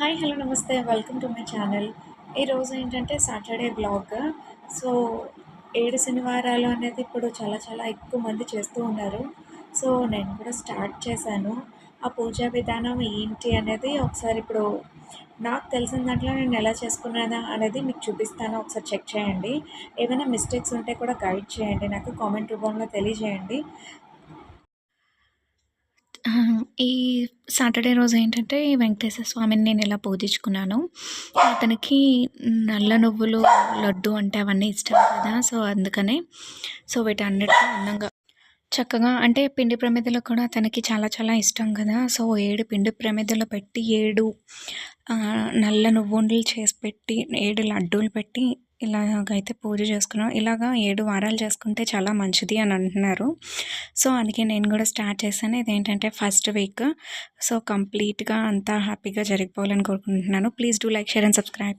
Hi! Hello! నమస్తే. Welcome to my channel. ఈరోజు ఏంటంటే సాటర్డే వ్లాగ్. సో, 7 శనివారాలు అనేది ఇప్పుడు చాలా చాలా ఎక్కువ మంది చేస్తూ ఉన్నారు. సో, నేను కూడా స్టార్ట్ చేశాను. ఆ పూజా విధానం ఏంటి అనేది ఒకసారి ఇప్పుడు నాకు తెలిసిన దాంట్లో నేను ఎలా చేసుకున్నానా అనేది మీకు చూపిస్తాను. ఒకసారి చెక్ చేయండి. ఏమైనా మిస్టేక్స్ ఉంటే కూడా గైడ్ చేయండి. నాకు కామెంట్ రూపంలో తెలియజేయండి. ఈ సాటర్డే రోజు ఏంటంటే వెంకటేశ్వర స్వామిని నేను ఇలా పూజించుకున్నాను. అతనికి నల్ల నువ్వులు లడ్డు అంటే అవన్నీ ఇష్టం కదా! సో, అందుకనే వీటన్నిటితో అందంగా చక్కగా అంటే పిండి ప్రమిదలు కూడా తనకి చాలా చాలా ఇష్టం కదా! సో, 7 పిండి ప్రమిదలు పెట్టి 7 నల్ల నువ్వుండలు చేసి పెట్టి 7 లడ్డూలు పెట్టి ఇలాగైతే పూజ చేసుకున్నాం. ఇలాగా 7 వారాలు చేసుకుంటే చాలా మంచిది అని అంటున్నారు. సో, అందుకే నేను కూడా స్టార్ట్ చేశాను. ఇదేంటంటే ఫస్ట్ వీక్. సో, కంప్లీట్‌గా అంతా హ్యాపీగా జరిగిపోవాలని కోరుకుంటున్నాను. Please do like, share and subscribe.